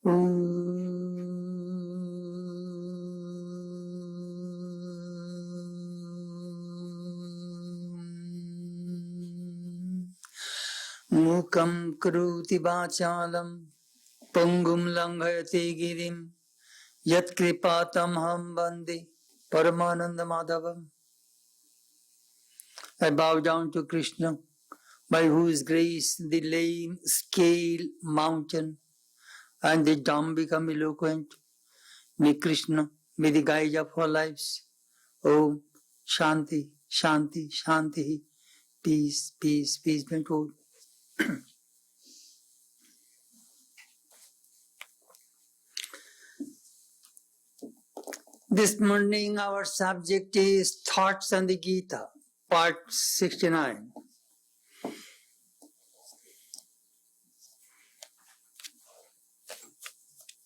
Mukam karoti vachalam pangum langhayate girim yat kripatam ham bande paramananda madhavam. I bow down to Krishna, by whose grace the lame scale mountain and the dumb become eloquent. May Krishna be the guide of our lives. Om Shanti, Shanti, Shanti. Peace, peace, peace be told. This morning our subject is Thoughts on the Gita, part 69.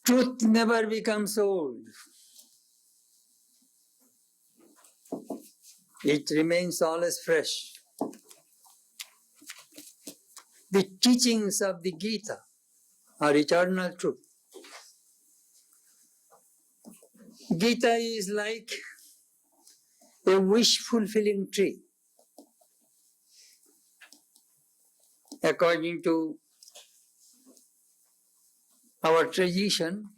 Truth never becomes old. It remains always fresh. The teachings of the Gita are eternal truth. Gita is like a wish-fulfilling tree. According to our tradition,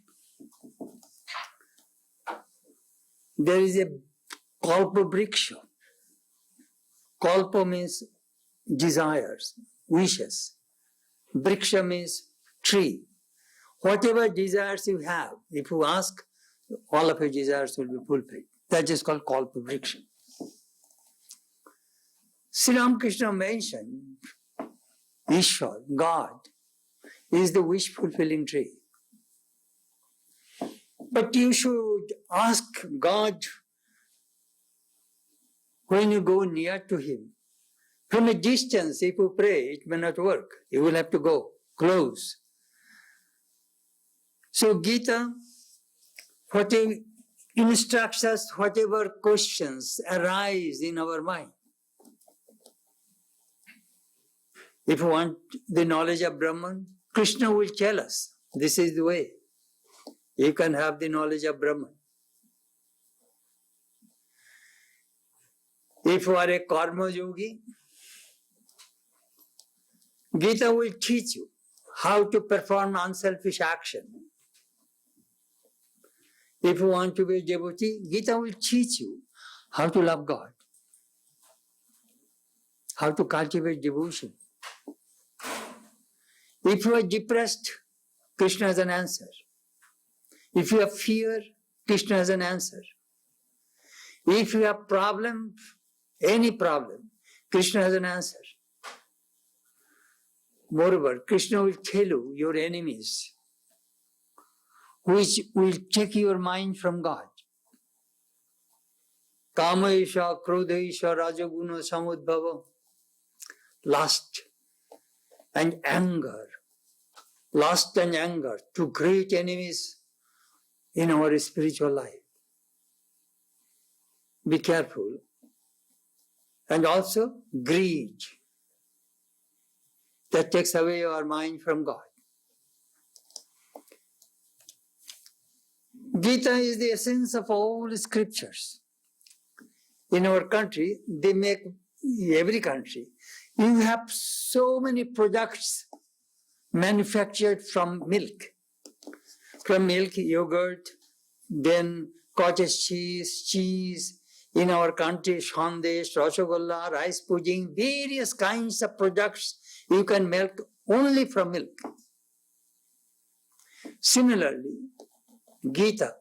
there is a kalpa vriksha. Kalpa means desires, wishes. Vriksha means tree. Whatever desires you have, if you ask, all of your desires will be fulfilled. That is called kalpa vriksha. Sri Ramakrishna mentioned Ishwar, God, is the wish-fulfilling tree. But you should ask God when you go near to Him. From a distance, if you pray, it may not work. You will have to go close. So Gita, whatever instructs us, whatever questions arise in our mind. If you want the knowledge of Brahman, Krishna will tell us, this is the way. You can have the knowledge of Brahman. If you are a karma yogi, Gita will teach you how to perform unselfish action. If you want to be a devotee, Gita will teach you how to love God, how to cultivate devotion. If you are depressed, Krishna has an answer. If you have fear, Krishna has an answer. If you have problem, any problem, Krishna has an answer. Moreover, Krishna will tell you your enemies, which will take your mind from God. Kamaisha, Krodhaisha, Rajaguna, Samudbhava, lust and anger. Lust and anger, two great enemies in our spiritual life. Be careful. And also greed, that takes away your mind from God. Gita is the essence of all scriptures. In our country, they make, every country, you have so many products manufactured from milk. From milk, yogurt, then cottage cheese. In our country, sandesh, rasgulla, rice pudding, various kinds of products you can make only from milk. Similarly, Gita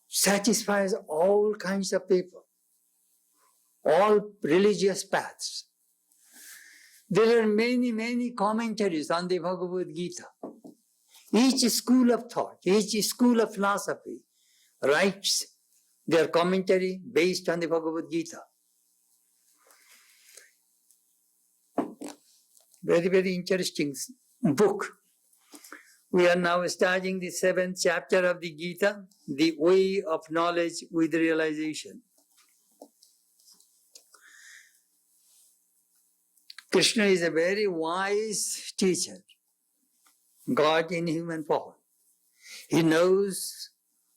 satisfies all kinds of people, all religious paths. There are many, many commentaries on the Bhagavad Gita. Each school of thought, each school of philosophy writes their commentary based on the Bhagavad Gita. Very, very interesting book. We are now studying the 7th chapter of the Gita, the way of knowledge with realization. Krishna is a very wise teacher. God in human form. He knows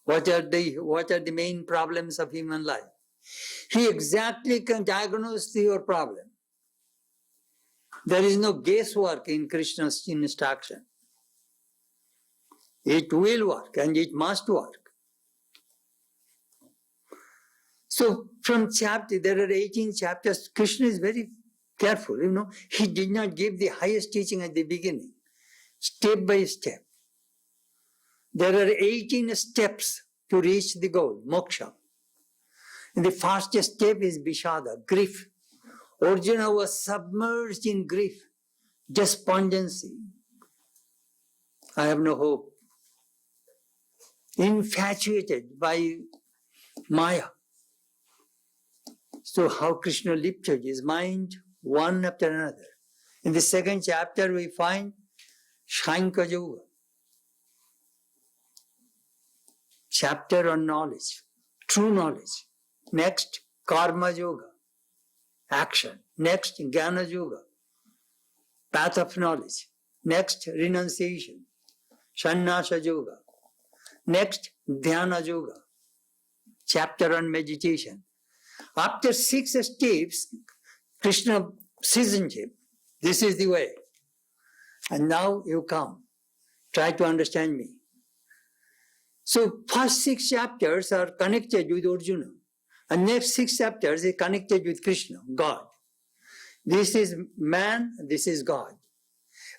what are the main problems of human life. He exactly can diagnose your problem. There is no guesswork in Krishna's instruction. It will work and it must work. So from there are 18 chapters. Krishna is very careful, He did not give the highest teaching at the beginning. Step by step. There are 18 steps to reach the goal, moksha. And the first step is Vishada, grief. Arjuna was submerged in grief, despondency. I have no hope. Infatuated by Maya. So how Krishna lifted his mind one after another. In the second chapter we find Shankha Yoga. Chapter on knowledge, true knowledge. Next, Karma Yoga, action. Next, Jnana Yoga, path of knowledge. Next, renunciation, Sannyasa Yoga. Next, Dhyana Yoga, chapter on meditation. After 6 steps, Krishna seasoned him. This is the way. And now you come. Try to understand me. So first 6 chapters are connected with Arjuna. And next 6 chapters is connected with Krishna, God. This is man, this is God.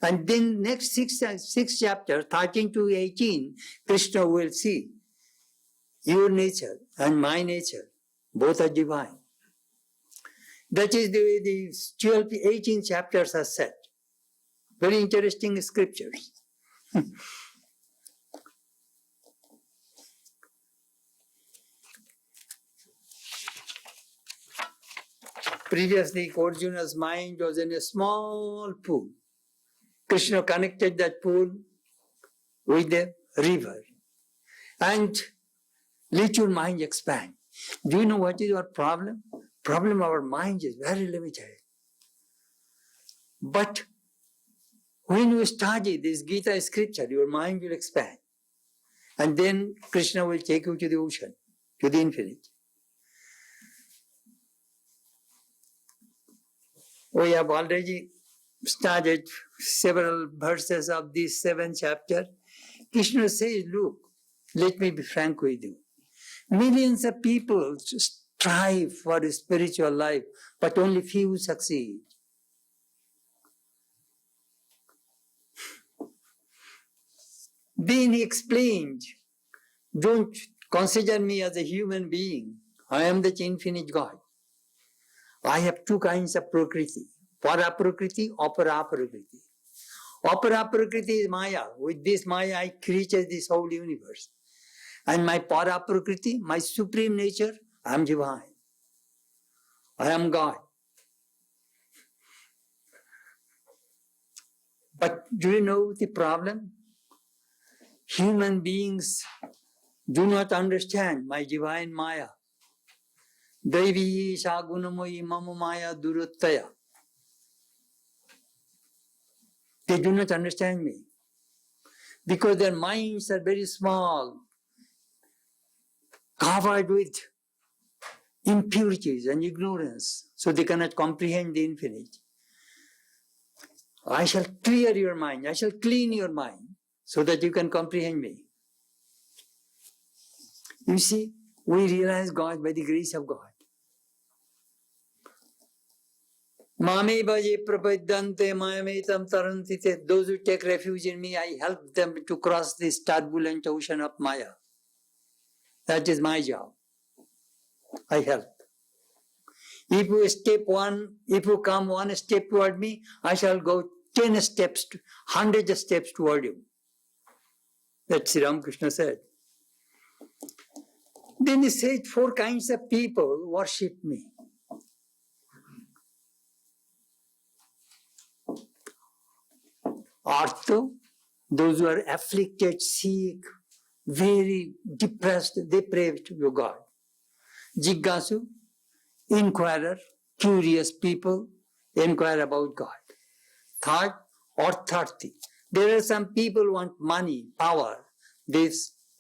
And then next 6 chapters, 13 to 18, Krishna will see your nature and my nature. Both are divine. That is the way the 18 chapters are set. Very interesting scriptures. Previously, Arjuna's mind was in a small pool. Krishna connected that pool with the river and let your mind expand. Do you know what is our problem? Problem of our mind is very limited. But when you study this Gita scripture, your mind will expand. And then Krishna will take you to the ocean, to the infinite. We have already studied several verses of this 7th chapter. Krishna says, look, let me be frank with you. Millions of people strive for a spiritual life, but only few succeed. Then he explained, don't consider me as a human being. I am the infinite God. I have 2 kinds of prakriti. Para prakriti, apara prakriti. Apara prakriti is Maya. With this Maya, I created this whole universe. And my para prakriti, my supreme nature, I am divine. I am God. But do you know the problem? Human beings do not understand my divine Maya. Devi Shagunamoyi Mama Maya Duruttaya. They do not understand me. Because their minds are very small, covered with impurities and ignorance, so they cannot comprehend the infinite. I shall clear your mind, I shall clean your mind, so that you can comprehend me. You see, we realize God by the grace of God. Mame bhaje prapadyante mayametam tarantite. Those who take refuge in me, I help them to cross this turbulent ocean of Maya. That is my job. I help. If you come 1 step toward me, I shall go 10 steps, 100 steps toward you. That Sri Ramakrishna said. Then he said 4 kinds of people worship me. Artho, those who are afflicted, sick, very depressed, depraved to God. Jiggasu, inquirer, curious people, inquire about God. Third, Artharthi, There are some people who want money, power. They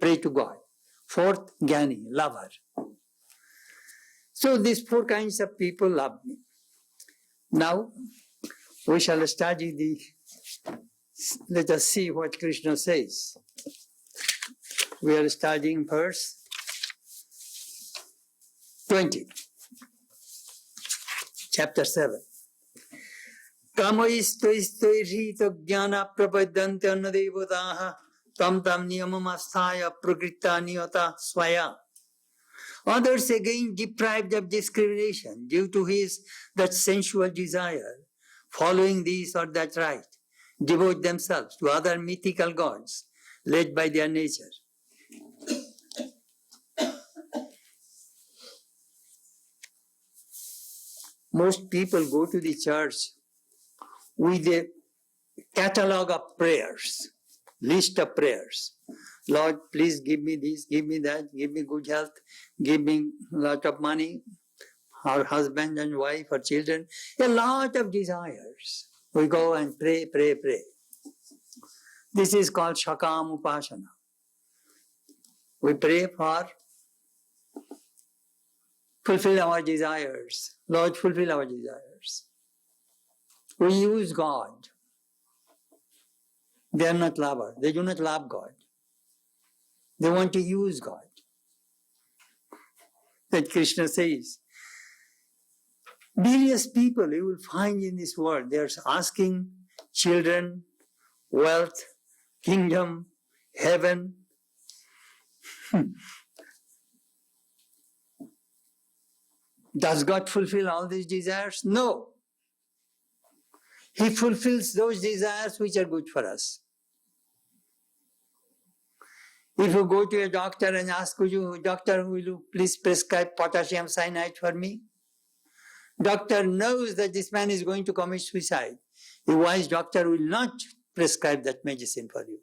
pray to God. Fourth, Jnani, lover. So these four kinds of people love me. Now, we shall study let us see what Krishna says. We are studying verse 20, chapter 7. Kamaistoistoirhito jnana prapadyante annadevataha tam tam niyamamastaya prakrita niyata swaya. Others again, deprived of discrimination due to that sensual desire, following this or that right, devote themselves to other mythical gods led by their nature. Most people go to the church with a catalog of prayers, list of prayers. Lord, please give me this, give me that, give me good health, give me a lot of money, our husband and wife or children, a lot of desires. We go and pray, pray, pray. This is called Shakam Upasana. We pray for fulfill our desires. Lord, fulfill our desires. We use God. They are not lovers. They do not love God. They want to use God. That Krishna says. Various people you will find in this world, they are asking children, wealth, kingdom, heaven. Does God fulfill all these desires? No. He fulfills those desires which are good for us. If you go to a doctor and ask, doctor, will you please prescribe potassium cyanide for me? Doctor knows that this man is going to commit suicide. A wise doctor will not prescribe that medicine for you.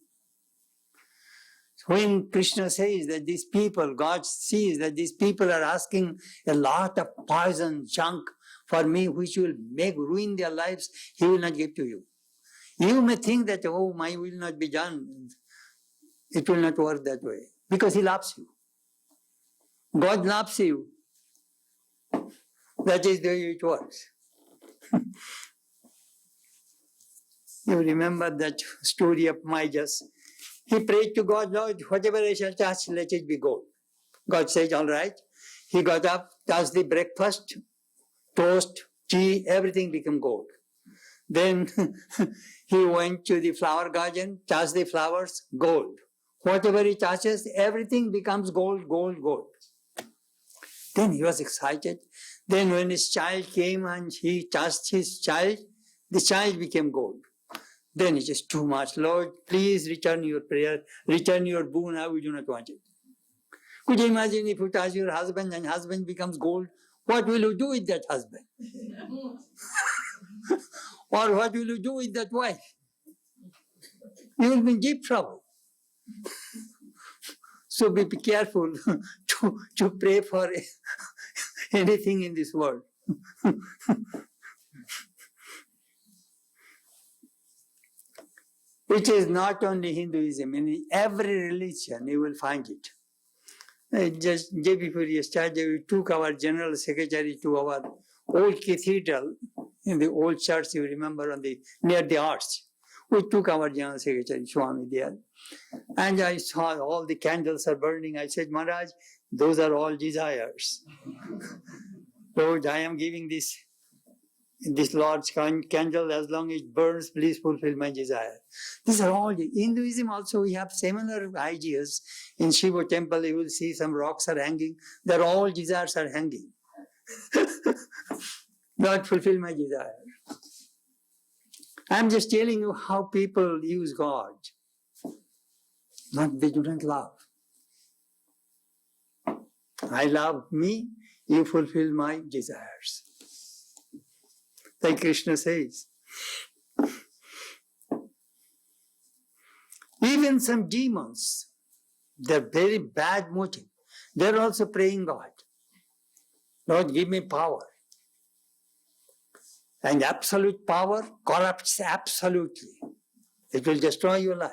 When Krishna says that these people, God sees that these people are asking a lot of poison, junk for me, which will ruin their lives, He will not give to you. You may think that, oh, my will not be done. It will not work that way. Because He loves you. God loves you. That is the way it works. You remember that story of Midas. He prayed to God, Lord, whatever I shall touch, let it be gold. God said, all right. He got up, touched the breakfast, toast, tea, everything became gold. Then he went to the flower garden, touched the flowers, gold. Whatever he touches, everything becomes gold, gold, gold. Then he was excited. Then when his child came and he touched his child, the child became gold. Then it is too much. Lord, please return your prayer, return your boon, we do not want it. Could you imagine if you touch your husband and husband becomes gold? What will you do with that husband? Or what will you do with that wife? You will be in deep trouble. So be careful to pray for anything in this world. It is not only Hinduism, in every religion you will find it. Just day before yesterday, we took our general secretary to our old cathedral in the old church, you remember, near the arch. We took our general secretary, Swami, there. And I saw all the candles are burning. I said, Maharaj, those are all desires. Lord, I am giving this large candle, as long as it burns, please fulfill my desire. These are all, Hinduism also, we have similar ideas. In Shiva temple, you will see some rocks are hanging. They're all desires are hanging. Lord, fulfill my desire. I'm just telling you how people use God. They do not love. I love me, you fulfill my desires. Like Krishna says. Even some demons, they're very bad motive. They're also praying God. Lord, give me power. And absolute power corrupts absolutely. It will destroy your life.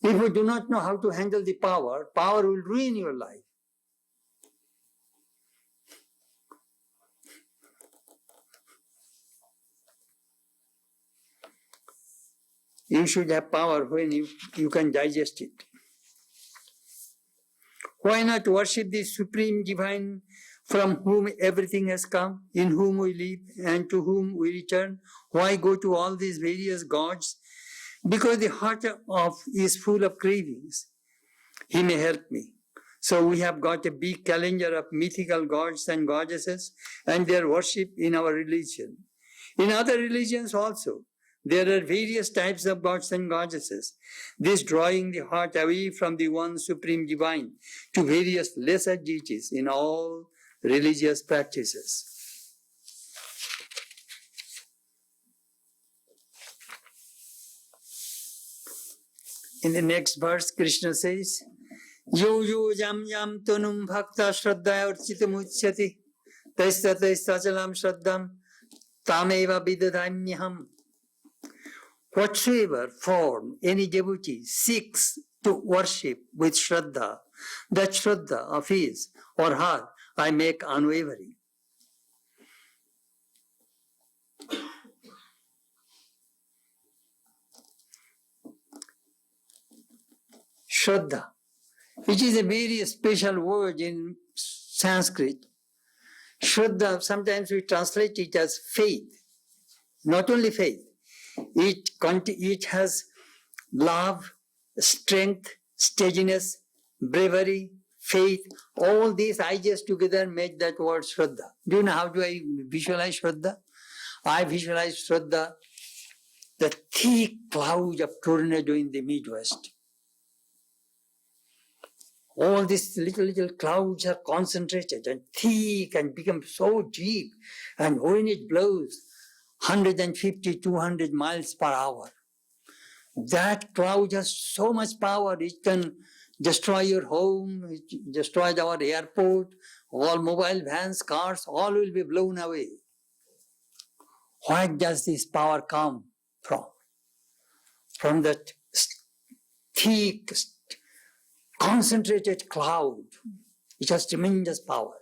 If you do not know how to handle the power, power will ruin your life. You should have power when you can digest it. Why not worship the Supreme Divine from whom everything has come, in whom we live and to whom we return? Why go to all these various gods? Because the heart is full of cravings. He may help me. So we have got a big calendar of mythical gods and goddesses and their worship in our religion. In other religions also, there are various types of gods and goddesses, this drawing the heart away from the one supreme divine to various lesser deities in all religious practices. In the next verse, Krishna says, Yo yo jam jam tonum bhakta shraddhaya urchitam uchyati taista chalam shraddham tameva vidadanyaham. Whatsoever form any devotee seeks to worship with Shraddha, that Shraddha of his or her I make unwavering. Shraddha, which is a very special word in Sanskrit. Shraddha, sometimes we translate it as faith. Not only faith. It has love, strength, steadiness, bravery, faith. All these ideas together make that word Shraddha. Do you know how do I visualize Shraddha? I visualize Shraddha, the thick cloud of tornado in the Midwest. All these little clouds are concentrated and thick and become so deep. And when it blows, 150, 200 miles per hour. That cloud has so much power, it can destroy your home, it destroy our airport, all mobile vans, cars, all will be blown away. Where does this power come from? From that thick, concentrated cloud. It has tremendous power.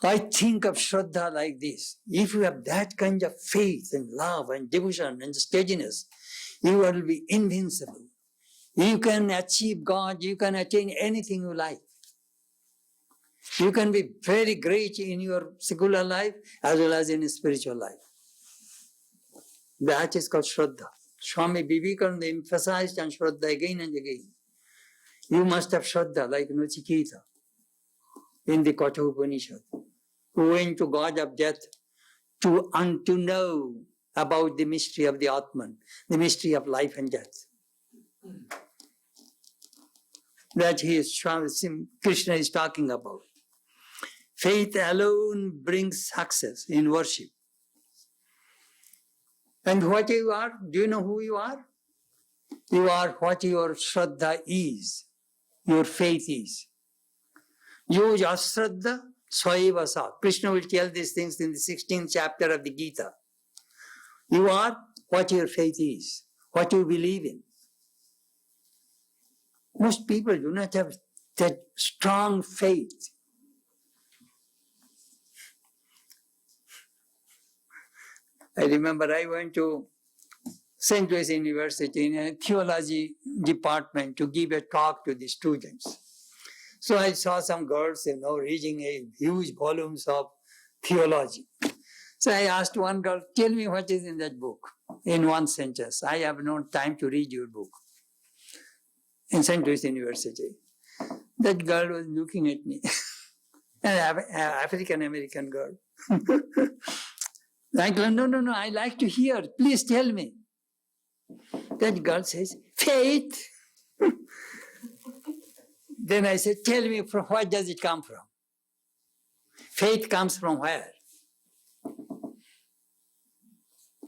I think of Shraddha like this. If you have that kind of faith and love and devotion and steadiness, you will be invincible. You can achieve God, you can attain anything you like. You can be very great in your secular life as well as in spiritual life. That is called Shraddha. Swami Vivekananda emphasized on Shraddha again and again. You must have Shraddha like Nachiketa in the Katha Upanishad, who went to God of death to know about the mystery of the Atman, the mystery of life and death. That Krishna is talking about. Faith alone brings success in worship. And what you are, do you know who you are? You are what your Shraddha is, your faith is. Yo Shraddha Swayeva Sa. Krishna will tell these things in the 16th chapter of the Gita. You are what your faith is, what you believe in. Most people do not have that strong faith. I remember I went to St. Louis University in a theology department to give a talk to the students. So I saw some girls, reading a huge volumes of theology. So I asked one girl, tell me what is in that book in one sentence. I have no time to read your book. In St. Louis University. That girl was looking at me. An African-American girl. I go, no, I like to hear. Please tell me. That girl says, faith. Then I said, tell me, from where does it come from? Faith comes from where?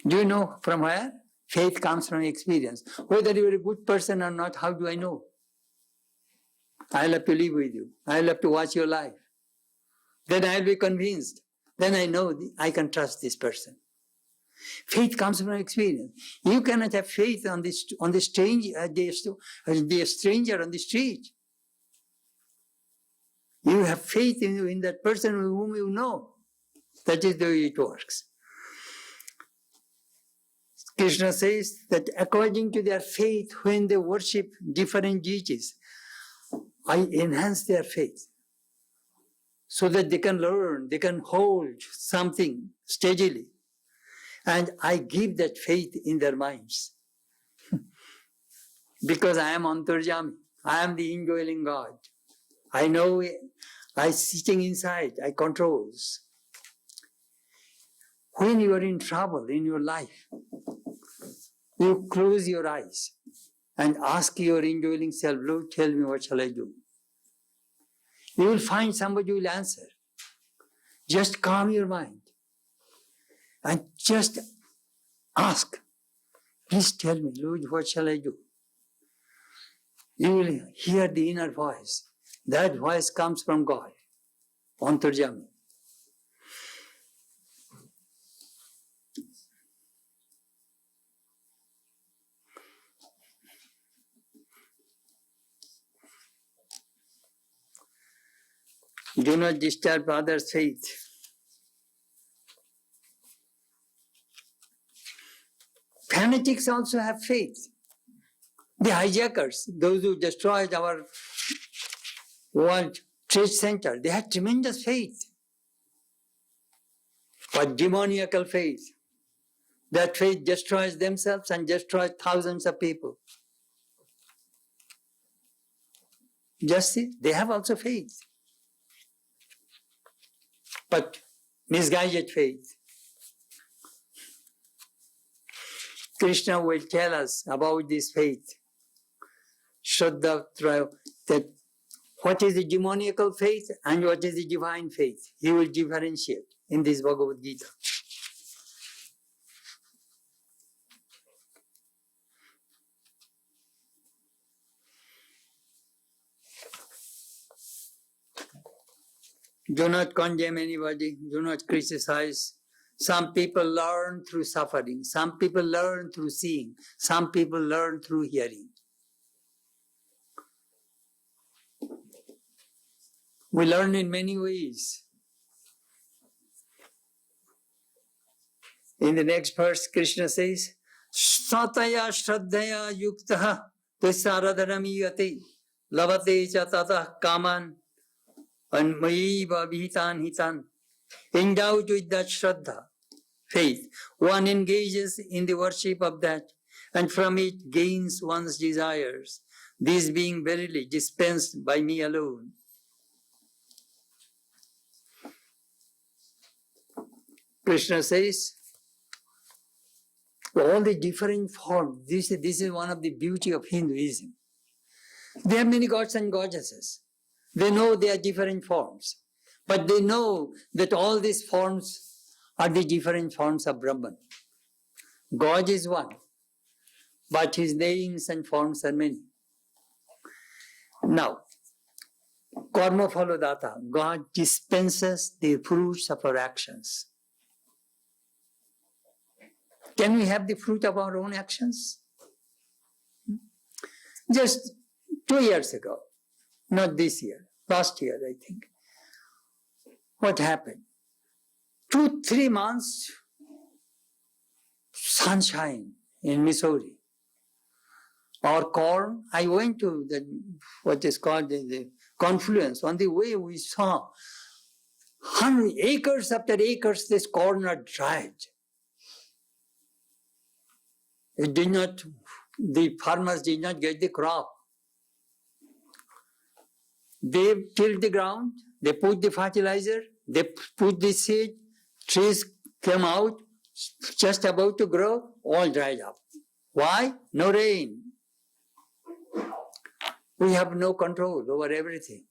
Do you know from where? Faith comes from experience. Whether you're a good person or not, how do I know? I'll have to live with you. I'll have to watch your life. Then I'll be convinced. Then I know I can trust this person. Faith comes from experience. You cannot have faith on the stranger on the street. You have faith in that person whom you know. That is the way it works. Krishna says that according to their faith, when they worship different deities, I enhance their faith so that they can learn, they can hold something steadily. And I give that faith in their minds. Because I am Antarjami, I am the indwelling God. I know I sitting inside, I controls. When you are in trouble in your life, you close your eyes and ask your indwelling self, Lord, tell me what shall I do? You will find somebody who will answer. Just calm your mind and just ask, please tell me, Lord, what shall I do? You will hear the inner voice. That voice comes from God, Antarjami. Do not disturb others' faith. Fanatics also have faith. The hijackers, those who destroyed our World Trade Center, they had tremendous faith. But demoniacal faith. That faith destroys themselves and destroys thousands of people. Just see, they have also faith. But misguided faith. Krishna will tell us about this faith. Shraddha, that what is the demoniacal faith and what is the divine faith. He will differentiate in this Bhagavad Gita. Do not condemn anybody, do not criticize. Some people learn through suffering, some people learn through seeing, some people learn through hearing. We learn in many ways. In the next verse, Krishna says, Sataya Shraddhaya Yuktaha Tasaradhanamiyate Lavate Chatata Kaman Anmayiva Vihitan Hitan. Endowed with that Shraddha, faith, one engages in the worship of that, and from it gains one's desires, these being verily dispensed by me alone. Krishna says, all the different forms, this is one of the beauty of Hinduism. They have many gods and goddesses. They know they are different forms. But they know that all these forms are the different forms of Brahman. God is one, but his names and forms are many. Now, karma phalodata, God dispenses the fruits of our actions. Can we have the fruit of our own actions? Just 2 years ago, not this year, last year I think, what happened? 2-3 months, sunshine in Missouri. Our corn, I went to what is called the confluence. On the way we saw 100 acres after acres, this corn are dried. The farmers did not get the crop. They tilled the ground, they put the fertilizer, they put the seed, trees came out, just about to grow, all dried up. Why? No rain. We have no control over everything.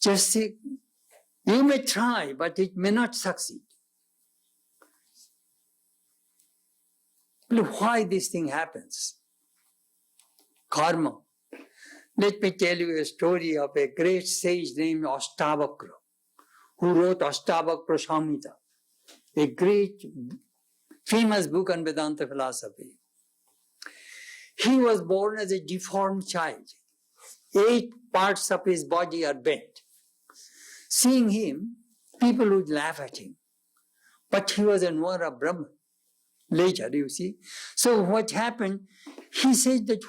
Just see, you may try, but it may not succeed. Look why this thing happens. Karma. Let me tell you a story of a great sage named Ashtavakra, who wrote Ashtavakra Samhita. a great, famous book on Vedanta philosophy. He was born as a deformed child. 8 parts of his body are bent. Seeing him, people would laugh at him. But he was a knower of Brahman. Later, you see. So what happened? He said that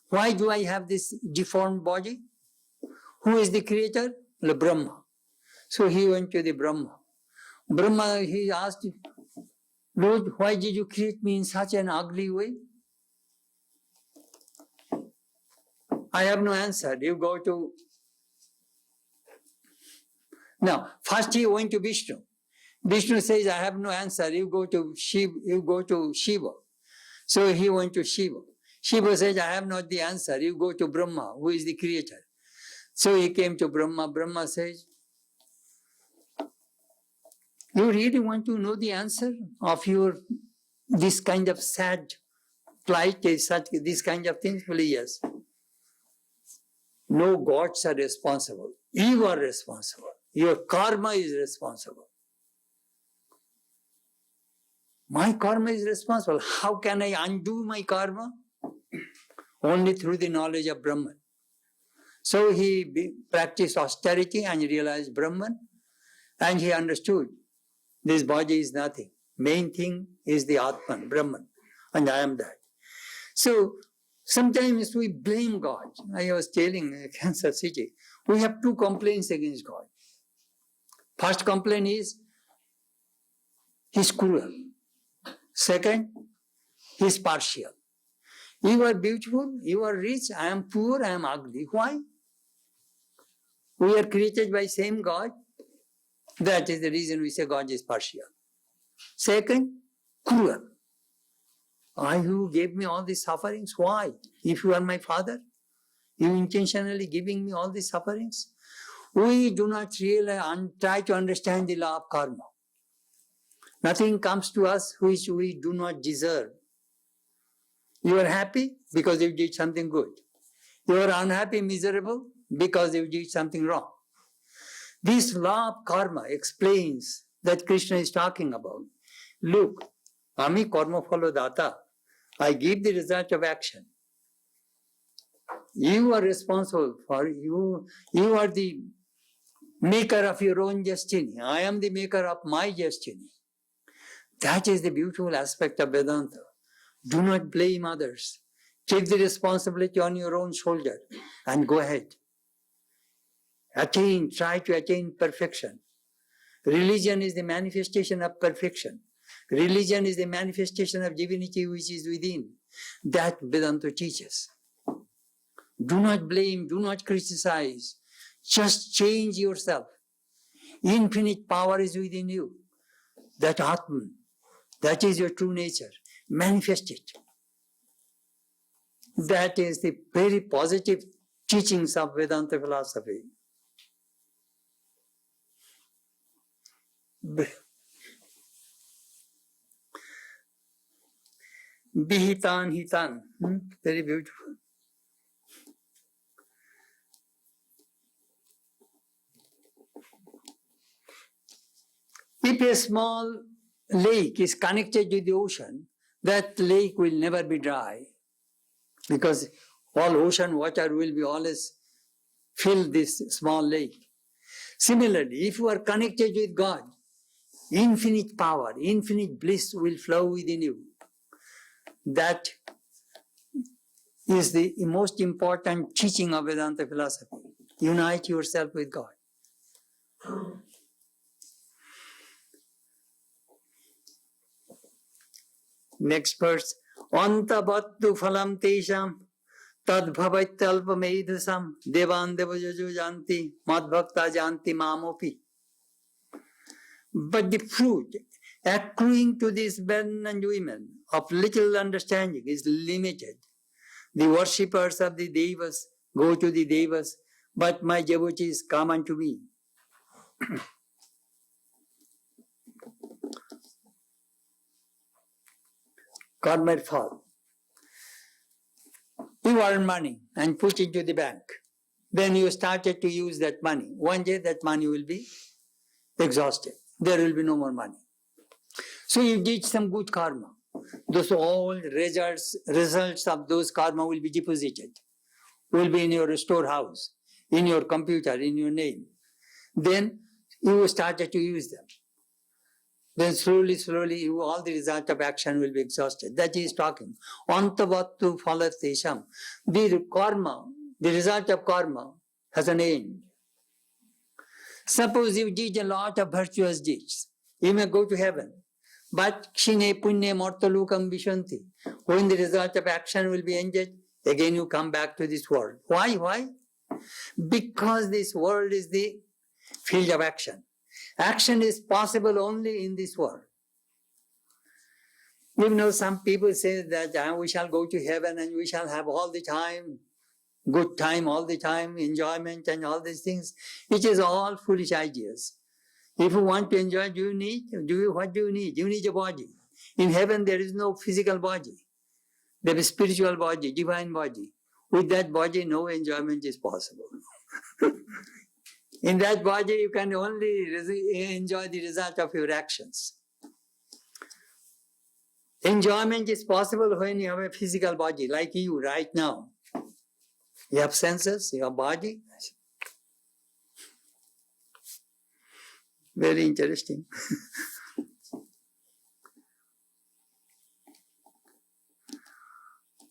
why do I have this deformed body? Who is the creator? The Brahma. So he went to the Brahma. Brahma, he asked, Lord, why did you create me in such an ugly way? I have no answer. You go to... Now, first he went to Vishnu. Vishnu says, I have no answer. You go to Shiva. So he went to Shiva. Shiva says, I have not the answer. You go to Brahma, who is the creator. So he came to Brahma. Brahma says, you really want to know the answer of your this kind of sad plight, this kind of things? Well, yes. No gods are responsible. You are responsible. Your karma is responsible. My karma is responsible. How can I undo my karma? Only through the knowledge of Brahman. So he practiced austerity and realized Brahman, and he understood this body is nothing. Main thing is the Atman, Brahman, and I am that. So sometimes we blame God. I was telling Kansas City, we have 2 complaints against God. First complaint is, he's cruel. Second, he's partial. You are beautiful, you are rich, I am poor, I am ugly. Why? We are created by same God. That is the reason we say God is partial. Second, cruel. I who gave me all these sufferings, why? If you are my father, you intentionally giving me all these sufferings? We do not really try to understand the law of karma. Nothing comes to us which we do not deserve. You are happy because you did something good. You are unhappy, miserable because you did something wrong. This law of karma explains that Krishna is talking about. Look, Ami karma phalo data. I give the result of action. You are responsible for you. You are the maker of your own destiny. I am the maker of my destiny. That is the beautiful aspect of Vedanta. Do not blame others. Take the responsibility on your own shoulder and go ahead. Try to attain perfection. Religion is the manifestation of perfection. Religion is the manifestation of divinity which is within. That Vedanta teaches. Do not blame, do not criticize. Just change yourself. Infinite power is within you. That Atman, that is your true nature. Manifest it. That is the very positive teachings of Vedanta philosophy. Bihitan hitan. Very beautiful. If a small lake is connected to the ocean, that lake will never be dry, because all ocean water will be always fill this small lake. Similarly, if you are connected with God, infinite power, infinite bliss will flow within you. That is the most important teaching of Vedanta philosophy. Unite yourself with God. Next verse. Antavattu phalam tesham tad bhavatyalpamedhasam devan devajajo janti madbhakta janti mamopi. But the fruit accruing to these men and women of little understanding is limited. The worshippers of the devas go to the devas, but my devotees come unto me. Karma fall. You earn money and put it into the bank. Then you started to use that money. One day that money will be exhausted. there will be no more money. So you did some good karma. Those old results of those karma will be deposited, will be in your storehouse, in your computer, in your name. Then you started to use them. Then slowly, all the result of action will be exhausted. That he is talking. Antavattu phalatesham. The karma, the result of karma has an end. Suppose you did a lot of virtuous deeds, you may go to heaven. But kshine punye mortalukam vishanti. When the result of action will be ended, again you come back to this world. Why? Because this world is the field of action. Action is possible only in this world. You know, some people say that we shall go to heaven and we shall have all the time, good time all the time, enjoyment and all these things. It is all foolish ideas. If you want to enjoy, what do you need? You need a body. In heaven there is no physical body. There is spiritual body, divine body. With that body, no enjoyment is possible. In that body, you can only enjoy the result of your actions. Enjoyment is possible when you have a physical body, like you right now. You have senses, you have body. Very interesting.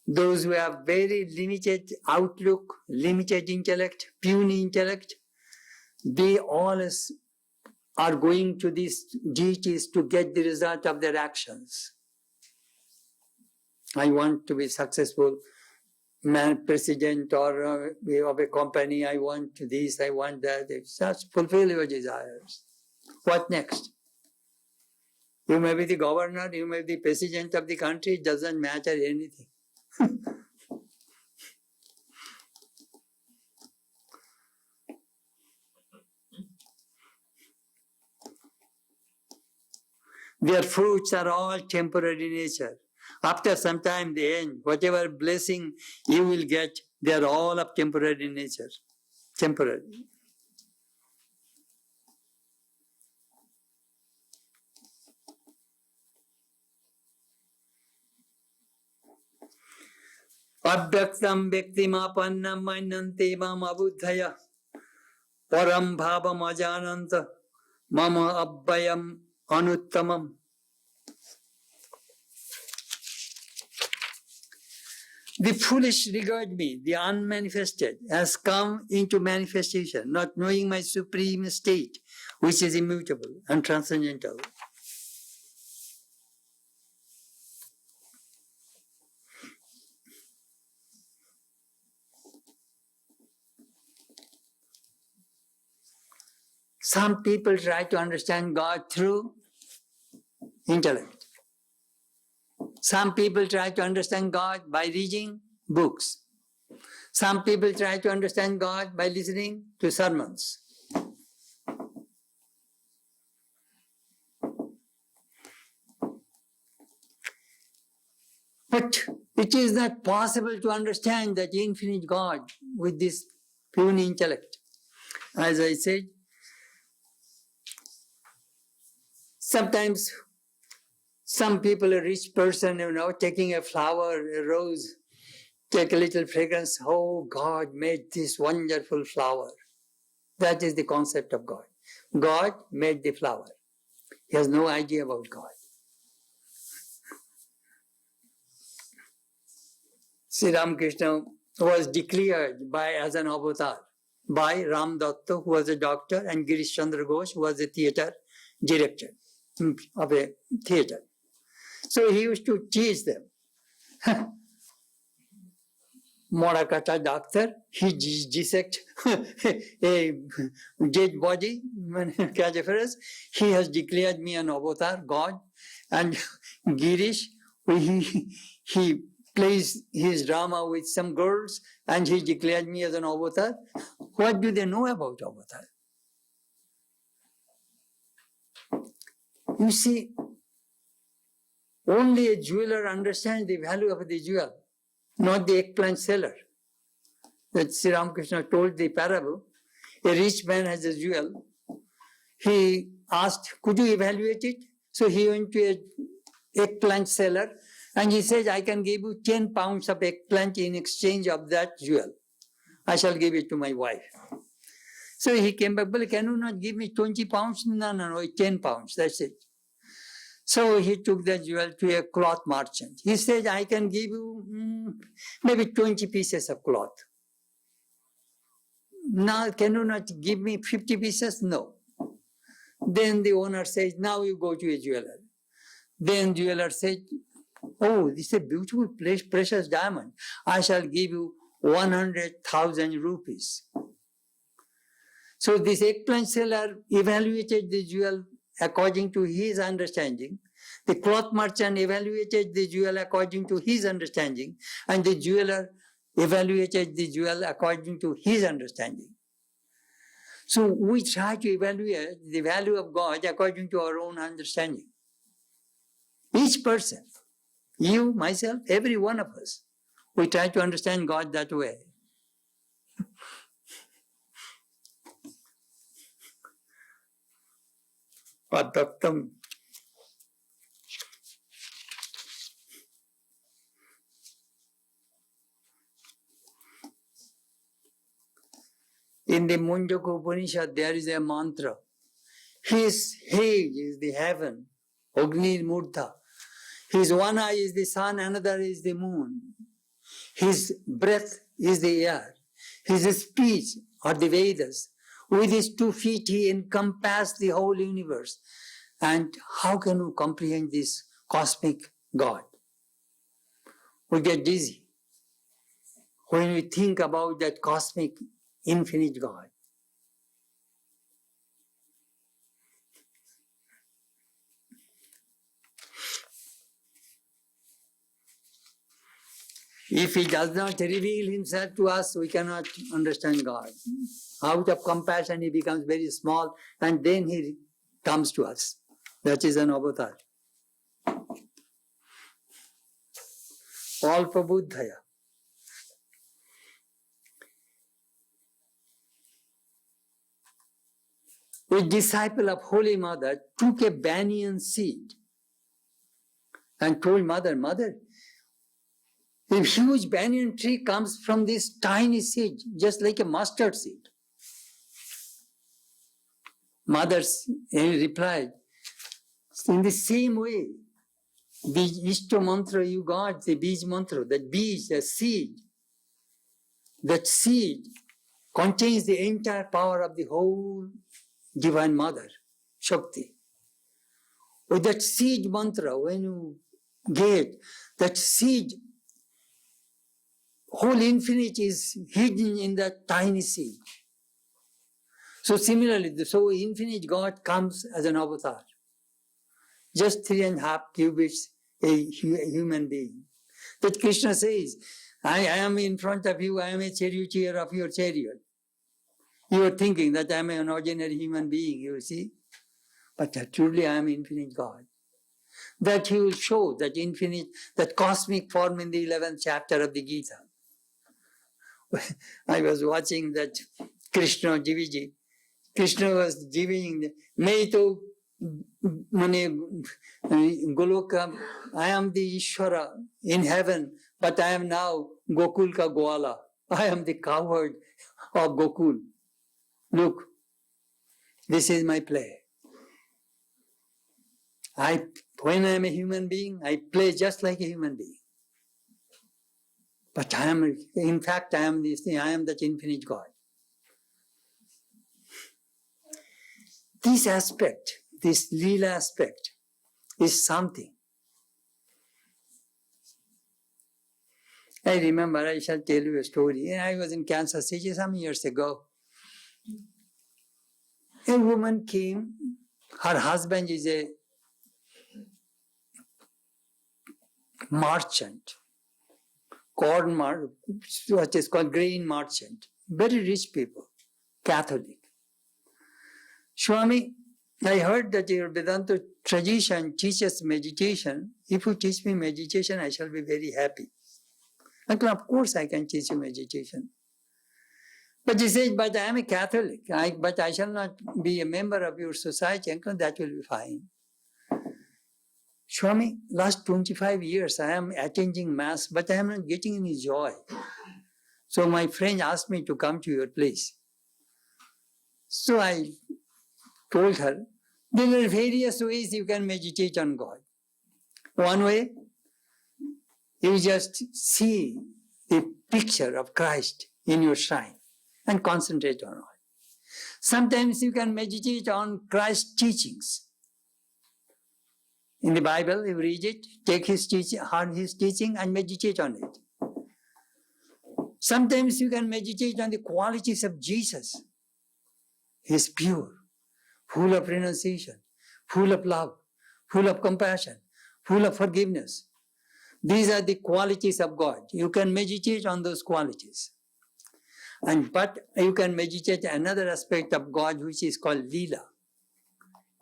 Those who have very limited outlook, limited intellect, puny intellect, they always are going to these deities to get the result of their actions. I want to be successful president or of a company. I want this, I want that. Just fulfill your desires. What next? You may be the governor, you may be the president of the country, it doesn't matter anything. Their fruits are all temporary in nature. After some time they end. Whatever blessing you will get, they are all of temporary in nature. Temporary. Abhyaktam vyaktimapannam mainante mam abuddhaya param bhavam ajananta mama abbayam anuttamam. The foolish regard me, the unmanifested, has come into manifestation, not knowing my supreme state, which is immutable and transcendental. Some people try to understand God through intellect. Some people try to understand God by reading books. Some people try to understand God by listening to sermons. But it is not possible to understand that infinite God with this puny intellect. As I said, sometimes some people, a rich person, taking a flower, a rose, take a little fragrance. Oh, God made this wonderful flower. That is the concept of God. God made the flower. He has no idea about God. Sri Ramakrishna was declared as an avatar by Ram Datta, who was a doctor, and Girish Chandra Ghosh, who was a theatre director of a theatre. So he used to tease them. Morakata doctor, he dissect a dead body, cadaverous. He has declared me an avatar, God. And Girish, he plays his drama with some girls and he declared me as an avatar. What do they know about avatar? You see, only a jeweler understands the value of the jewel, not the eggplant seller. That Sri Ramakrishna told the parable. A rich man has a jewel. he asked, could you evaluate it? So he went to an eggplant seller and he said, I can give you 10 pounds of eggplant in exchange of that jewel. I shall give it to my wife. So he came back, but can you not give me 20 pounds? No, 10 pounds, that's it. So he took the jewel to a cloth merchant. He said, I can give you maybe 20 pieces of cloth. Now, can you not give me 50 pieces? No. Then the owner says, now you go to a jeweler. Then jeweler said, oh, this is a beautiful, precious diamond. I shall give you 100,000 rupees. So this eggplant seller evaluated the jewel according to his understanding. The cloth merchant evaluated the jewel according to his understanding. And the jeweler evaluated the jewel according to his understanding. So we try to evaluate the value of God according to our own understanding. Each person, you, myself, every one of us, we try to understand God that way. Pataktam. In the Mundaka Upanishad, there is a mantra. His head is the heaven, Agni Murtha. His one eye is the sun, another is the moon. His breath is the air. His speech are the Vedas. With his 2 feet, he encompassed the whole universe. And how can we comprehend this cosmic God? We get dizzy when we think about that cosmic, infinite God. If he does not reveal himself to us, we cannot understand God. Out of compassion, he becomes very small and then he comes to us. That is an avatar. Alpa Buddhaya. A disciple of Holy Mother took a banyan seed and told Mother, Mother, a huge banyan tree comes from this tiny seed, just like a mustard seed. Mother replied, in the same way, the Ishta mantra you got, the Bij mantra, that Bij, the seed, that seed contains the entire power of the whole Divine Mother, Shakti. With that seed mantra, when you get that seed, whole infinite is hidden in that tiny seed. So similarly, the so infinite God comes as an avatar. Just 3.5 cubits, a human being. That Krishna says, I am in front of you, I am a charioteer of your chariot. You are thinking that I am an ordinary human being, you see. But truly I am infinite God. That he will show that infinite, that cosmic form in the 11th chapter of the Gita. I was watching that Krishna Jiviji. Krishna was giving, Maito Mane Goloka, I am the Ishvara in heaven, but I am now Gokul ka Goala. I am the cowherd of Gokul. Look, this is my play. When I am a human being, I play just like a human being. But I am, in fact, I am that infinite God. This aspect, this Leela aspect, is something. I remember, I shall tell you a story. I was in Kansas City some years ago. A woman came, her husband is a merchant, what is called grain merchant, very rich people, Catholic. Swami, I heard that your Vedanta tradition teaches meditation. If you teach me meditation, I shall be very happy. Uncle, of course I can teach you meditation. But he says, but I am a Catholic, but I shall not be a member of your society. Uncle, that will be fine. Swami, last 25 years I am attending Mass, but I am not getting any joy. So my friend asked me to come to your place. So I told her, there are various ways you can meditate on God. One way, you just see the picture of Christ in your shrine and concentrate on it. Sometimes you can meditate on Christ's teachings. In the Bible, you read it, take his teaching, his teaching and meditate on it. Sometimes you can meditate on the qualities of Jesus. He is pure, full of renunciation, full of love, full of compassion, full of forgiveness. These are the qualities of God. You can meditate on those qualities. But you can meditate another aspect of God which is called Leela,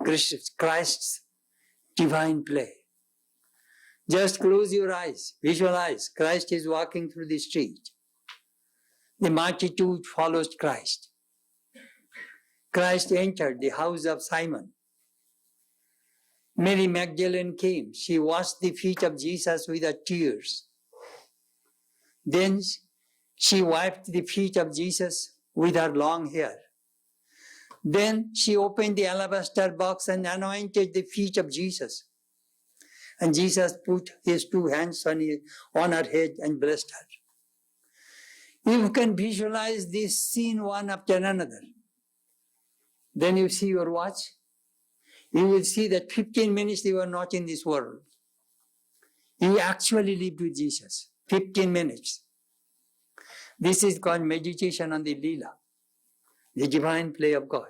Christ's divine play. Just close your eyes, visualize Christ is walking through the street. The multitude follows Christ. Christ entered the house of Simon. Mary Magdalene came. She washed the feet of Jesus with her tears. Then she wiped the feet of Jesus with her long hair. Then she opened the alabaster box and anointed the feet of Jesus. And Jesus put his two hands on her head and blessed her. You can visualize this scene one after another. Then you see your watch. You will see that 15 minutes you are not in this world. You actually lived with Jesus. 15 minutes. This is called meditation on the Leela, the divine play of God.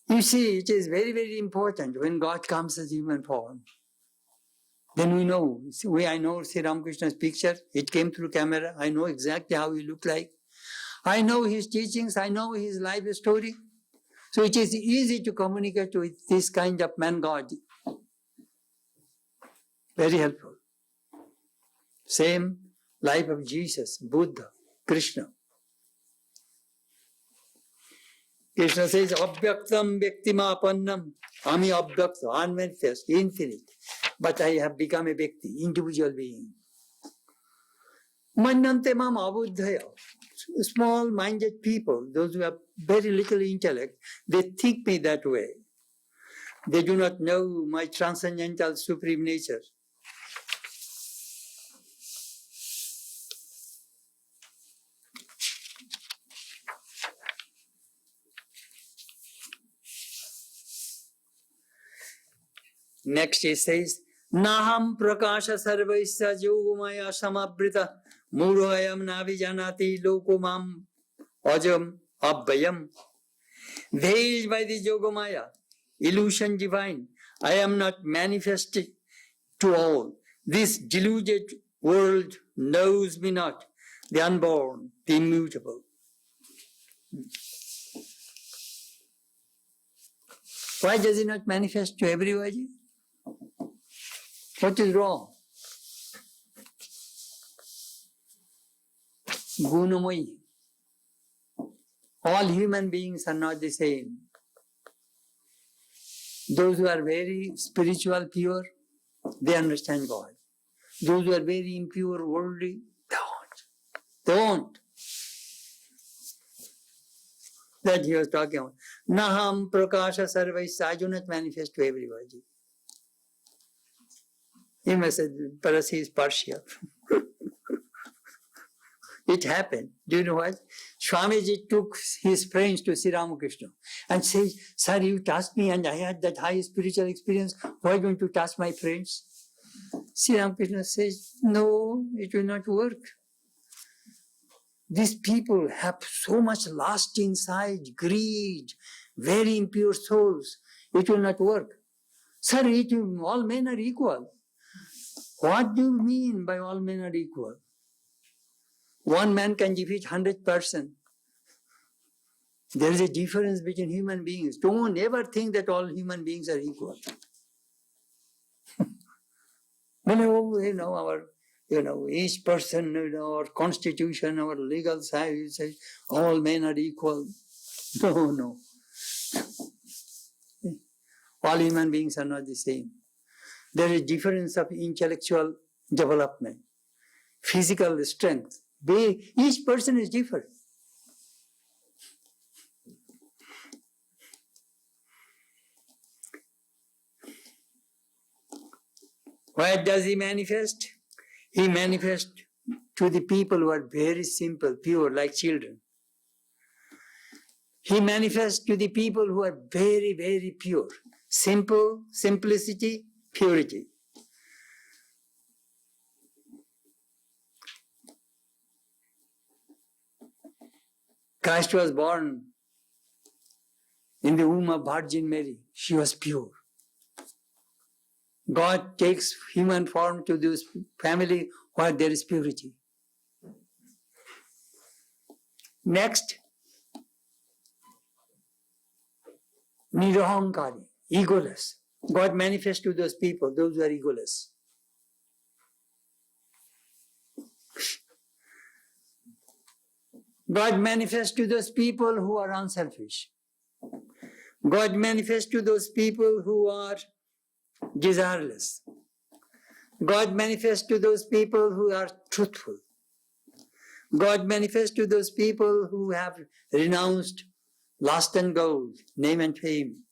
You see, it is very, very important when God comes as human form. Then we know. I know Sri Ramakrishna's picture. It came through camera. I know exactly how he looked like. I know his teachings. I know his life story. So it is easy to communicate with this kind of man-God. Very helpful. Same life of Jesus, Buddha, Krishna. Krishna says, Abhyaktam Vyaktimapannam. Ami Abhyakta, unmanifest, infinite. But I have become a Vyakti, individual being. Mannante mam abuddhaya. Small-minded people, those who have very little intellect, they think me that way. They do not know my transcendental supreme nature. Next he says, Naham prakasha sarvaisya yogumaya samabrita murayam navijanati lokumam ajam abbayam. Veiled by the Yogamaya, illusion divine, I am not manifested to all. This deluded world knows me not, the unborn, the immutable. Why does it not manifest to everybody? What is wrong? Gunamoyi. All human beings are not the same. Those who are very spiritual, pure, they understand God. Those who are very impure, worldly, don't. That he was talking about. Naham prakasha sarvaisya. I do not manifest to everybody. He must say, perhaps he is partial. It happened. Do you know what? Swamiji took his friends to Sri Ramakrishna and said, Sir, you touched me and I had that high spiritual experience. Why don't you touch my friends? Sri Ramakrishna says, no, it will not work. These people have so much lust inside, greed, very impure souls. It will not work. Sir, all men are equal. What do you mean by all men are equal? One man can defeat 100%. There is a difference between human beings. Don't ever think that all human beings are equal. Our each person, our constitution, our legal side, says all men are equal. No. All human beings are not the same. There is difference of intellectual development, physical strength. Each person is different. Where does he manifest? He manifests to the people who are very simple, pure, like children. He manifests to the people who are very, very pure. Simple, simplicity, purity. Christ was born in the womb of Virgin Mary. She was pure. God takes human form to this family where there is purity. Next, Nirahankari, egoless. God manifests to those people, those who are egoless. God manifests to those people who are unselfish. God manifests to those people who are desireless. God manifests to those people who are truthful. God manifests to those people who have renounced lust and gold, name and fame.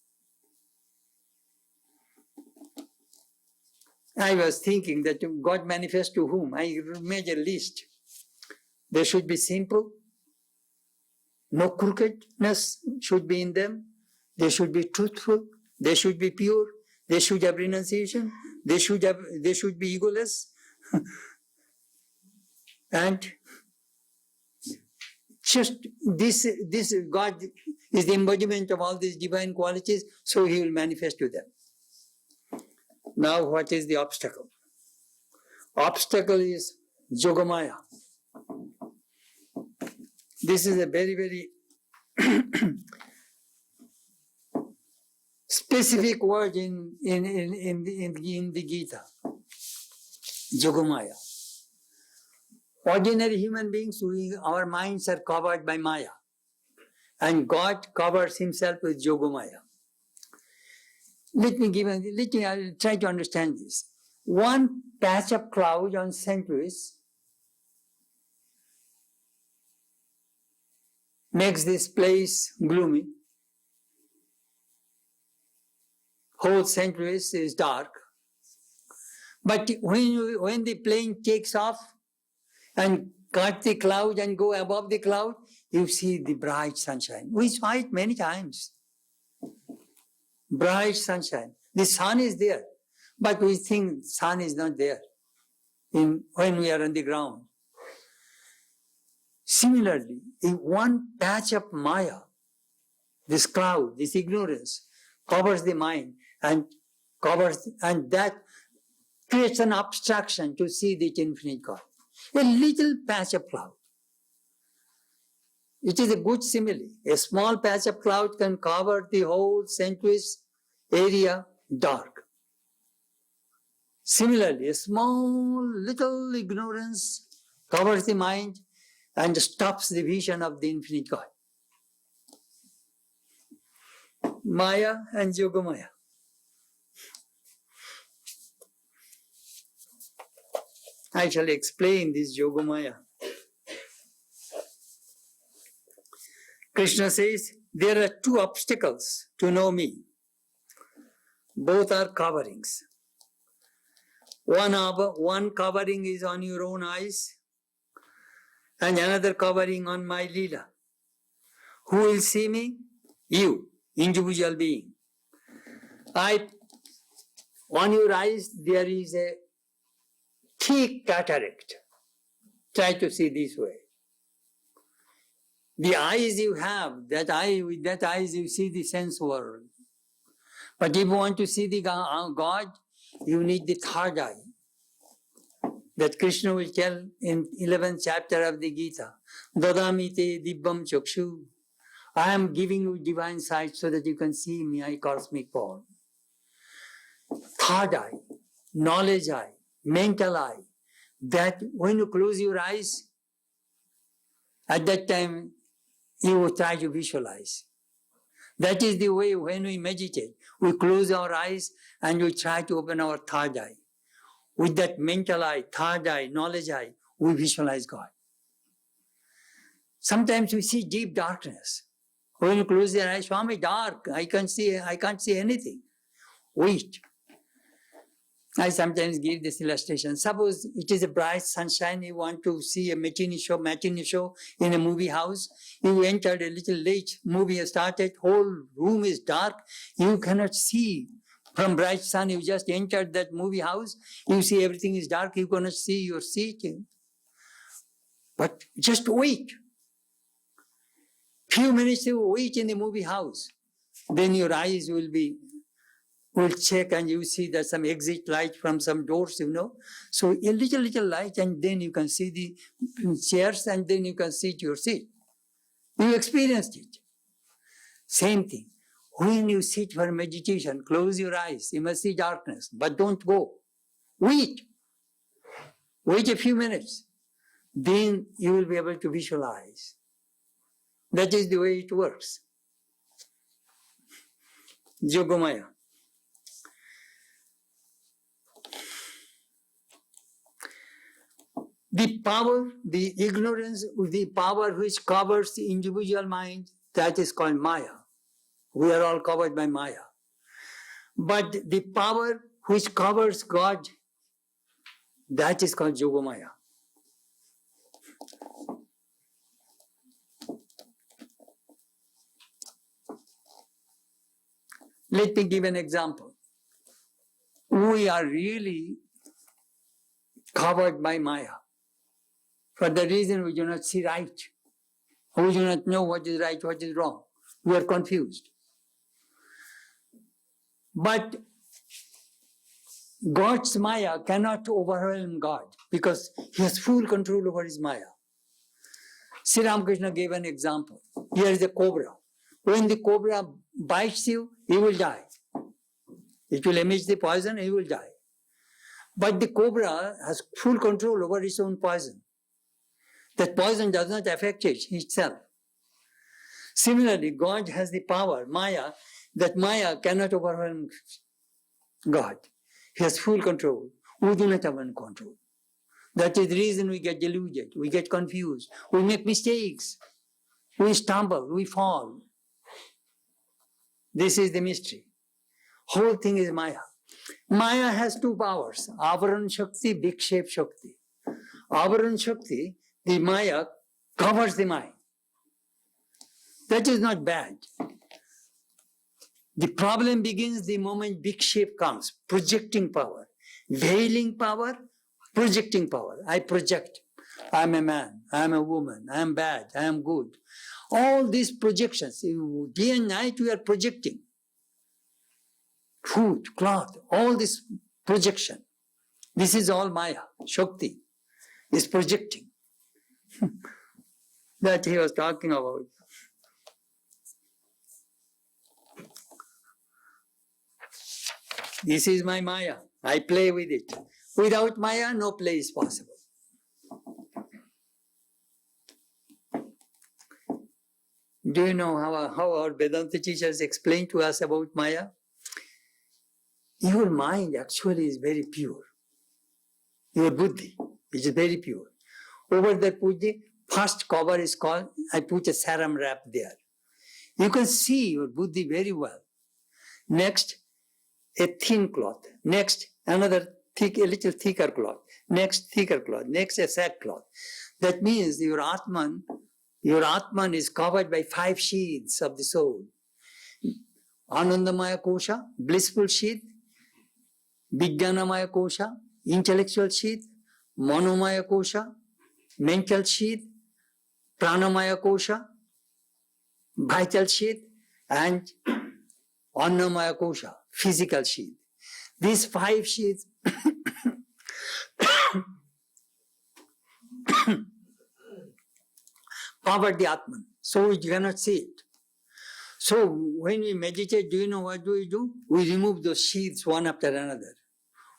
I was thinking that God manifests to whom? I made a list. They should be simple. No crookedness should be in them. They should be truthful. They should be pure. They should have renunciation. They should be egoless. And just this God is the embodiment of all these divine qualities, so he will manifest to them. Now what is the obstacle? Obstacle is Yogamaya. This is a very, very specific word in the Gita. Yogamaya. Ordinary human beings, our minds are covered by Maya. And God covers himself with Yogamaya. I'll try to understand this. One patch of cloud on St. Louis makes this place gloomy. Whole St. Louis is dark. But when the plane takes off and cut the cloud and go above the cloud, you see the bright sunshine. We saw it many times. Bright sunshine. The sun is there, but we think sun is not there when we are on the ground. Similarly, in one patch of Maya, this cloud, this ignorance, covers the mind and that creates an obstruction to see the infinite God. A little patch of cloud. It is a good simile. A small patch of cloud can cover the whole St. Louis area dark. Similarly, a small little ignorance covers the mind and stops the vision of the infinite God. Maya and Yogamaya. I shall explain this Yogamaya. Krishna says, there are two obstacles to know me. Both are coverings. One covering is on your own eyes and another covering on my Leela. Who will see me? You, individual being. On your eyes there is a thick cataract. Try to see this way. The eyes you have, with that eyes you see the sense world. But if you want to see the God, you need the third eye. That Krishna will tell in 11th chapter of the Gita. Dadami te dibbam chakshu. I am giving you divine sight so that you can see me, I cosmic form. Third eye, knowledge eye, mental eye, that when you close your eyes, at that time you will try to visualize. That is the way when we meditate. We close our eyes and we try to open our third eye. With that mental eye, third eye, knowledge eye, we visualize God. Sometimes we see deep darkness. When you close your eyes, Swami, dark, I can't see anything. Wait. I sometimes give this illustration. Suppose it is a bright sunshine, you want to see a matinee show in a movie house. You entered a little late, movie has started, whole room is dark, you cannot see. From bright sun, you just entered that movie house, you see everything is dark, you cannot see your seat. But just wait. Few minutes you wait in the movie house. Then your eyes will check and you see there's some exit light from some doors, So a little light and then you can see the chairs and then you can sit your seat. You experienced it. Same thing. When you sit for meditation, close your eyes. You must see darkness, but don't go. Wait. Wait a few minutes. Then you will be able to visualize. That is the way it works. Yogamaya. The power, the ignorance, the power which covers the individual mind, that is called Maya. We are all covered by Maya. But the power which covers God, that is called Yogamaya. Let me give an example. We are really covered by Maya. For the reason we do not see right. We do not know what is right, what is wrong. We are confused. But God's Maya cannot overwhelm God because He has full control over His Maya. Sri Ramakrishna gave an example. Here is a cobra. When the cobra bites you, he will die. It will emit the poison, he will die. But the cobra has full control over its own poison. That poison does not affect it itself. Similarly, God has the power, Maya, that Maya cannot overwhelm God. He has full control. We do not have any control. That is the reason we get deluded, we get confused, we make mistakes, we stumble, we fall. This is the mystery. Whole thing is Maya. Maya has two powers, Avaran Shakti, Vikshep Shakti. Avaran Shakti, the Maya, covers the mind. That is not bad. The problem begins the moment Vikshep comes, projecting power, veiling power, projecting power. I project. I am a man, I am a woman, I am bad, I am good. All these projections, day and night we are projecting. Food, cloth, all this projection. This is all Maya, Shakti, is projecting. That he was talking about. This is my Maya. I play with it. Without Maya, no play is possible. Do you know how our Vedanta teachers explain to us about Maya? Your mind actually is very pure. Your buddhi is very pure. Over that buddhi, first cover is called, I put a saram wrap there. You can see your buddhi very well. Next, a thin cloth. Next, another a little thicker cloth. Next, thicker cloth. Next, a sack cloth. That means your Atman is covered by 5 sheaths of the soul. Anandamaya kosha, blissful sheath. Vijnanamaya kosha, intellectual sheath. Manomaya kosha, mental sheath. Pranamaya kosha, vital sheath. And Annamaya kosha, physical sheath. These 5 sheaths cover the Atman, so we cannot see it. So when we meditate, do you know what do? We remove those sheaths one after another.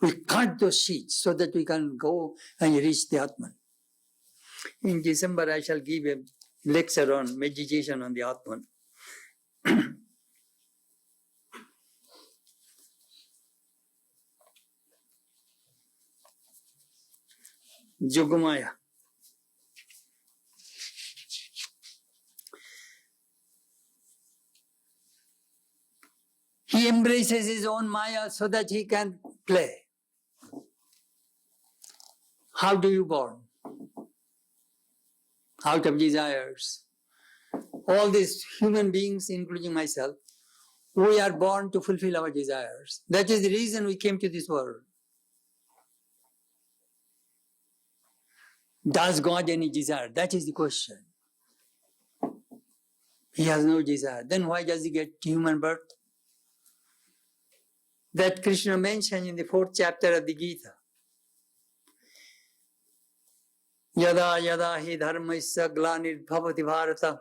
We cut those sheets so that we can go and reach the Atman. In December, I shall give a lecture on meditation on the Atman. Yogamaya. He embraces his own Maya so that he can play. How do you born? Out of desires. All these human beings, including myself, we are born to fulfill our desires. That is the reason we came to this world. Does God any desire? That is the question. He has no desire. Then why does he get human birth? That Krishna mentioned in the 4th chapter of the Gita. Yada yada hi dharmaisya glanir bhavati bharata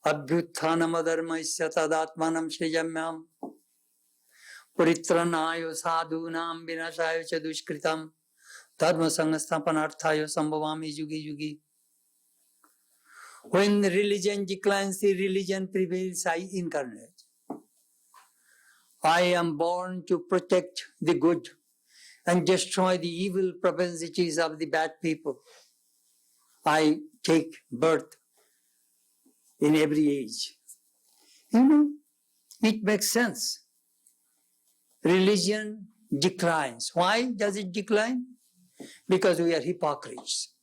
abhyutthanam adharmaisya tadatmanam srijamyam paritranayo sadhunam vinashayo cha dushkritam dharma sanghasthapanarthayo sambhavami yugi yugi. When religion declines, the religion prevails. I incarnate. I am born to protect the good and destroy the evil propensities of the bad people. I take birth in every age. You know, it makes sense. Religion declines. Why does it decline? Because we are hypocrites.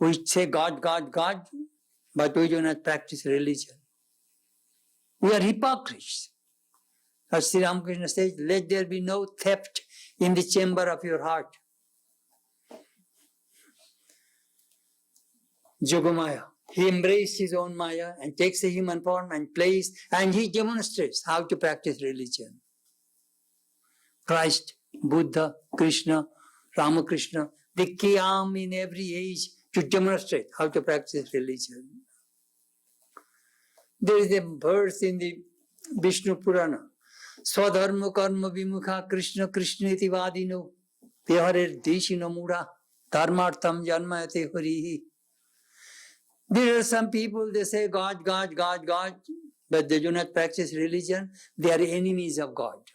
We say God, God, God, but we do not practice religion. We are hypocrites. As Sri Ramakrishna says, let there be no theft in the chamber of your heart. Yogamaya. He embraced his own Maya and takes a human form and plays, and he demonstrates how to practice religion. Christ, Buddha, Krishna, Ramakrishna, they came in every age to demonstrate how to practice religion. There is a verse in the Vishnu Purana. Swadharma karma vimukha Krishna Krishneti vadino teharer deshino mura dharmartham janmayate harihi. There are some people, they say God, God, God, God, but they do not practice religion. They are enemies of God.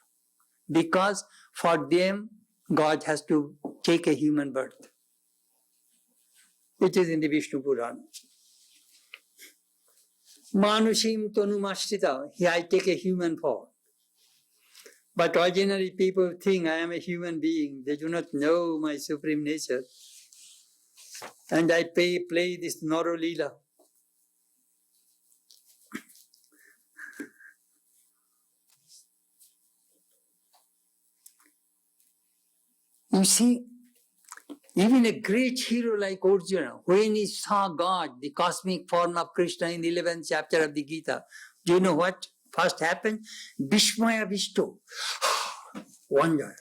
Because for them, God has to take a human birth. It is in the Vishnu Purana. Manushim tonumashtrita, I take a human form. But ordinary people think I am a human being. They do not know my supreme nature. And I play this Noro Leela. You see, even a great hero like Arjuna, when he saw God, the cosmic form of Krishna in the 11th chapter of the Gita, do you know what first happened? Bishmaya Vishto. Wonder.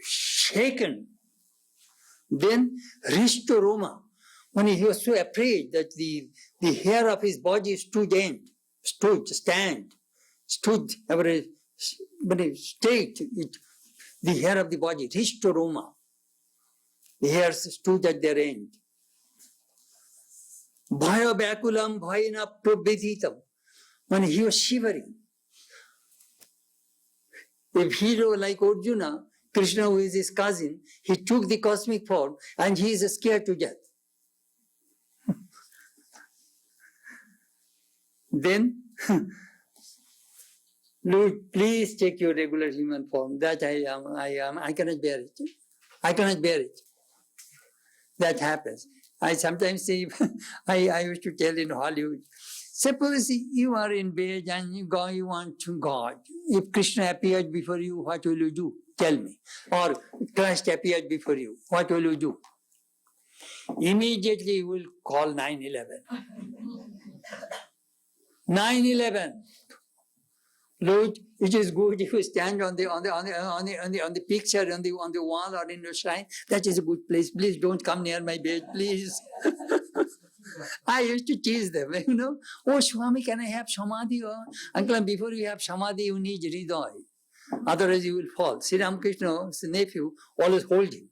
Shaken. Then Rishto Roma. When he was so afraid that the hair of his body stood, straight, the hair of the body, Rishto Roma. The hairs stood at their end. Bhaya Bakulam Bhayana Prabhititam. When he was shivering. A hero like Arjuna, Krishna, who is his cousin, he took the cosmic form and he is scared to death. Then, Lord, please take your regular human form. That I cannot bear it. I cannot bear it. That happens. I sometimes say, I used to tell in Hollywood, suppose you are in bed and you want to God. If Krishna appeared before you, what will you do? Tell me. Or Christ appeared before you, what will you do? Immediately you will call 9/11. 9/11. Lord, it is good if you stand on the picture on the wall or in your shrine. That is a good place. Please don't come near my bed, please. I used to tease them, Oh, Swami, can I have samadhi? Oh, uncle, before you have samadhi, you need hriday. Otherwise, you will fall. Sri Ramakrishna's nephew always hold him,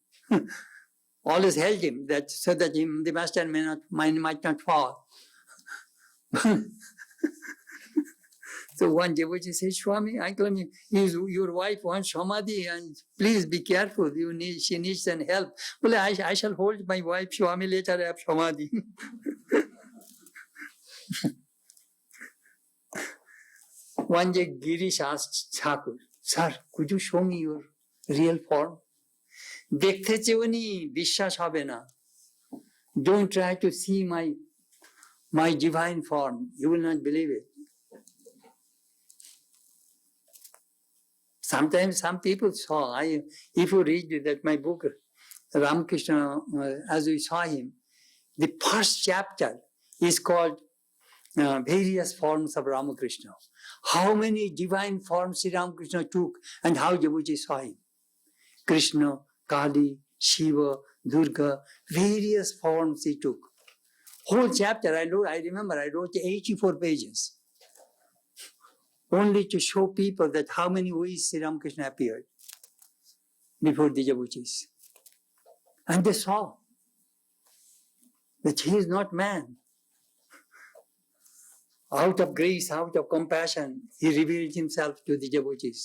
always held him, so that the master might not fall. So one devotee says, Swami, uncle, your wife wants samadhi, and please be careful. She needs some help. Well, I shall hold my wife, Swami, later have samadhi. One day, Girish asked Thakur, Sir, could you show me your real form? দেখতে চেউনি বিশ্বাস হবে না. Don't try to see my divine form. You will not believe it. Sometimes some people saw. If you read that my book, Ramakrishna, as we saw him, the first chapter is called Various Forms of Ramakrishna. How many divine forms Sri Ramakrishna took and how devotees saw him. Krishna, Kali, Shiva, Durga, various forms he took. Whole chapter I remember I wrote 84 pages. Only to show people that how many ways Sri Ramakrishna appeared before the devotees. And they saw that he is not man. Out of grace, out of compassion, he revealed himself to the devotees.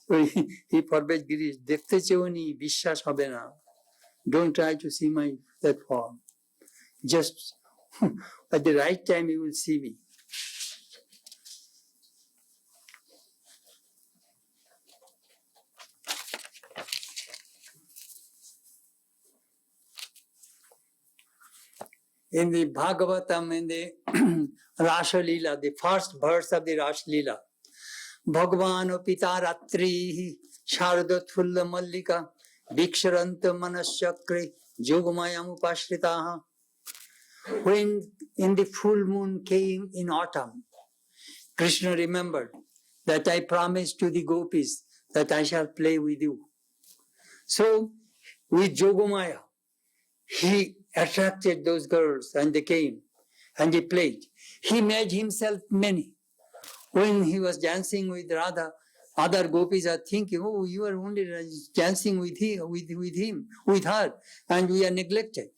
So he forbade Girish, দেখতে চেউনি বিশ্বাস হবে না. Don't try to see that form. Just at the right time you will see me. In the Bhagavatam, in the Rasa Leela, the first verse of the Rasa Leela, Bhagavan Pita Ratrihi Sharadothulla Mallika Viksharanta Manasyakri Yogamayam Upashritaha. When in the full moon came in autumn, Krishna remembered that I promised to the gopis that I shall play with you. So, with Yogamaya, he attracted those girls and they came and he played. He made himself many. When he was dancing with Radha, other gopis are thinking, oh, you are only dancing with him, with her, and we are neglected.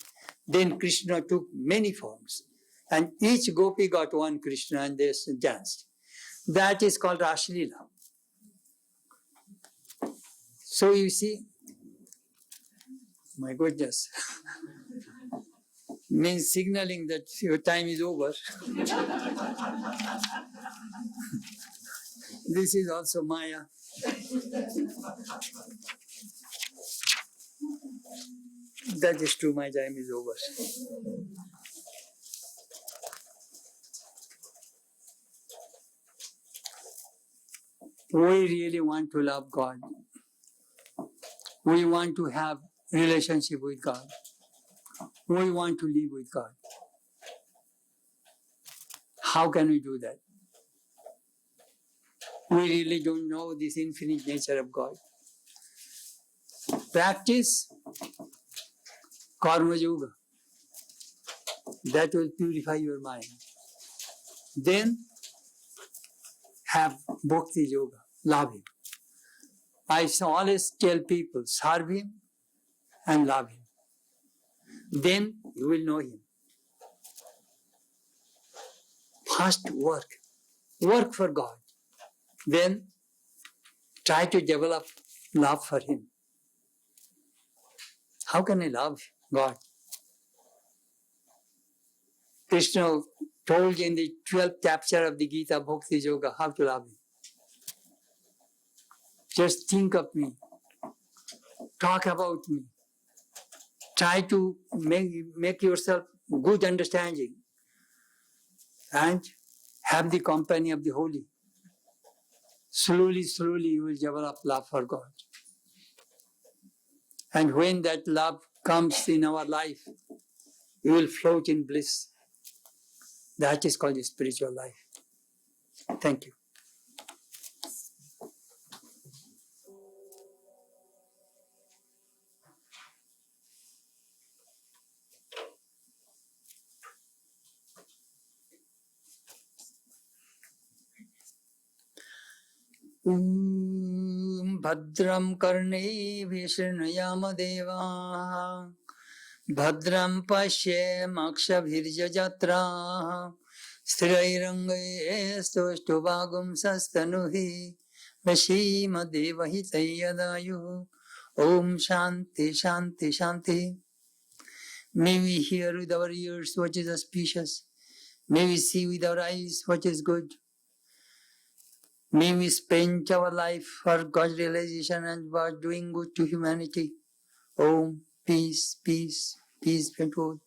Then Krishna took many forms, and each gopi got one Krishna and they danced. That is called Rasa Leela. So you see, my goodness, means signaling that your time is over. This is also Maya. That is true, my time is over. We really want to love God. We want to have relationship with God. We want to live with God. How can we do that? We really don't know this infinite nature of God. Practice Karma Yoga. That will purify your mind. Then have Bhakti Yoga. Love Him. I always tell people, serve Him and love Him. Then you will know Him. First work. Work for God. Then try to develop love for Him. How can I love God? Krishna told in the 12th chapter of the Gita, Bhakti Yoga, how to love Him. Just think of me. Talk about me. Try to make yourself good understanding and have the company of the holy. Slowly, slowly you will develop love for God. And when that love comes in our life, you will float in bliss. That is called the spiritual life. Thank you. Bhadram karne vishnuyama deva Bhadram pashe maksha virja jatra Sthirairangaye stoštubhagum sastanuhi Vashima devahi tayyadayu Om Shanti Shanti Shanti. May we hear with our ears what is auspicious. May we see with our eyes what is good. May we spend our life for God's realization and for doing good to humanity. Om, peace, peace, peace be told.